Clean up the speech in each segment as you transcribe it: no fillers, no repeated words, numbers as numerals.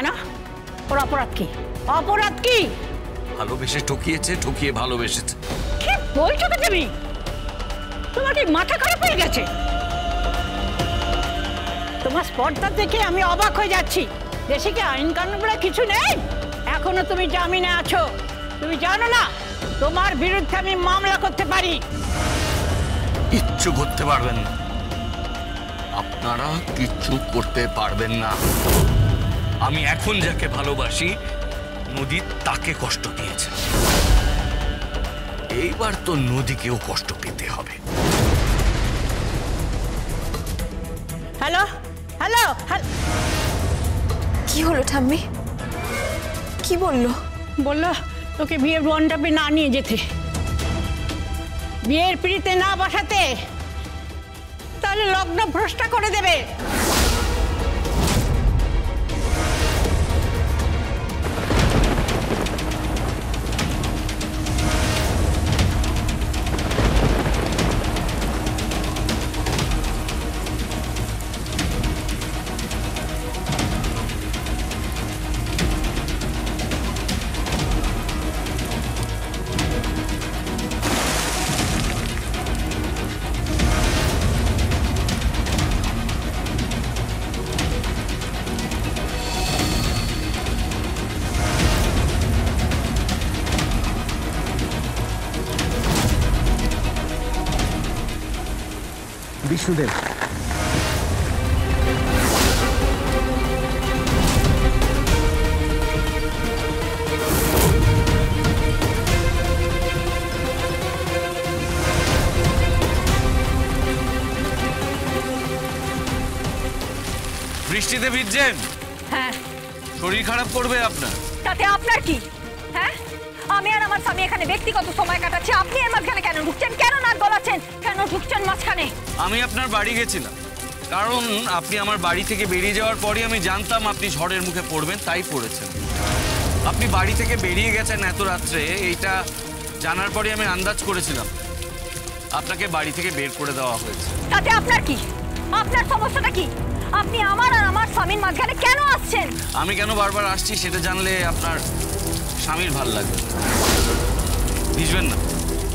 কেন? ওর অপরাধ কি? অপরাধ কি? ভালোবেসে ঠকিয়েছে, ঠকিয়ে ভালোবেসেছে। কি বলছো তুমি? তোমার কি মাথা খারাপ হয়ে গেছে? তোমার স্পর্ধা দেখে আমি অবাক হয়ে যাচ্ছি। দেশে কি আইন কানুন বলে কিছু নেই? এখনো তুমি জামিনে আছো। তুমি জানো না তোমার বিরুদ্ধে আমি মামলা করতে পারি? কিচ্ছু করতে পারবেন না, আপনারা কিচ্ছু করতে পারবেন না। আমি এখন যাকে ভালোবাসি নদী তাকে কষ্ট দিয়েছে, এইবার তো নদীকেও কষ্ট পেতে হবে। Hello hello. কি হলো ঠাম্মি? কি বললো? বললো তোকে বিয়ের মণ্ডপে না নিয়ে যেতে, বিয়ের পিড়িতে না বসাতে, তাহলে লগ্ন ভ্রষ্ট করে দেবে। বিষ্ণুদেব, বৃষ্টিতে ভিজছেন? হ্যাঁ। শরীর খারাপ করবে আপনার? তাতে আপনার কি? হ্যাঁ, আমি আর আমার স্বামী এখানে ব্যক্তিগত সময় কাটাচ্ছি, আপনি এর মাঝখানে কেন ঢুকছেন? কেন নাক গলাচ্ছেন? কেন ঢুকছেন মাঝখানে? আমি আপনার বাড়ি গেছিলাম, কারণ আপনি আমার বাড়ি থেকে বেরিয়ে যাওয়ার পরই আমি জানতাম আপনি ঝড়ের মুখে পড়বেন, তাই পড়েছেন। আপনি বাড়ি থেকে বেরিয়ে গেছেন এত রাত্রে, এইটা জানার পরই আমি আন্দাজ করেছিলাম আপনাকে বাড়ি থেকে বের করে দেওয়া হয়েছে। তাতে আপনার কি? আপনার সমস্যাটা কি? আপনি আমার আর আমার স্বামীর মাঝখানে কেন আসছেন? আমি কেন বারবার আসছি সেটা জানলে আপনার স্বামীর ভাল লাগবে। ভিজবেন না,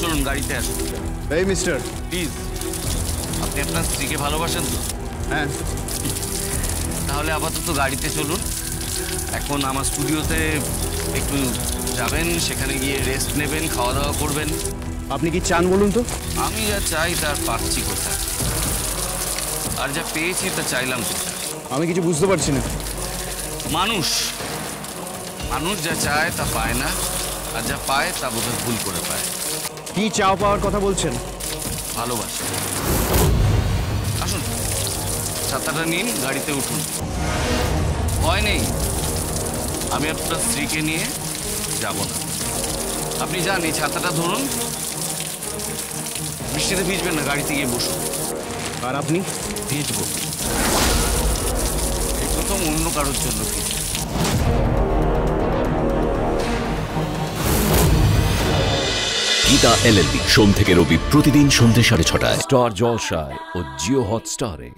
চলুন গাড়িতে আসুন। এই মিস্টার, প্লিজ, আপনি আপনার স্ত্রীকে ভালোবাসেন তো? হ্যাঁ। তাহলে আপাতত গাড়িতে চলুন। এখন আমার স্টুডিওতে একটু যাবেন, সেখানে গিয়ে রেস্ট নেবেন, খাওয়া দাওয়া করবেন। আপনি কি চান বলুন তো? আমি যা চাই তার পাচ্ছি কোথায়, আর যা পেয়েছি তা চাইলাম কোথায়? আমি কিছু বুঝতে পারছি না। মানুষ মানুষ যা চায় তা পায় না, আর যা পায় তা বোধহয় ভুল করে পায়। কি চাও পাওয়ার কথা বলছেন? ভালোবাসা। আসুন, ছাতাটা নিন, গাড়িতে উঠুন। ভয় নেই, আমি আপনার স্ত্রীকে নিয়ে যাব না। আপনি যান, এই ছাতাটা ধরুন, বৃষ্টিতে ভিজবেন না, গাড়িতে গিয়ে বসুন। আর আপনি? ভিজবো, এই প্রথম অন্য কারোর জন্য ভিজবো। গীতা LLB সোম থেকে রবি প্রতিদিন সন্ধ্যে 6:30টায় স্টার জলসায় ও জিও হটস্টারে।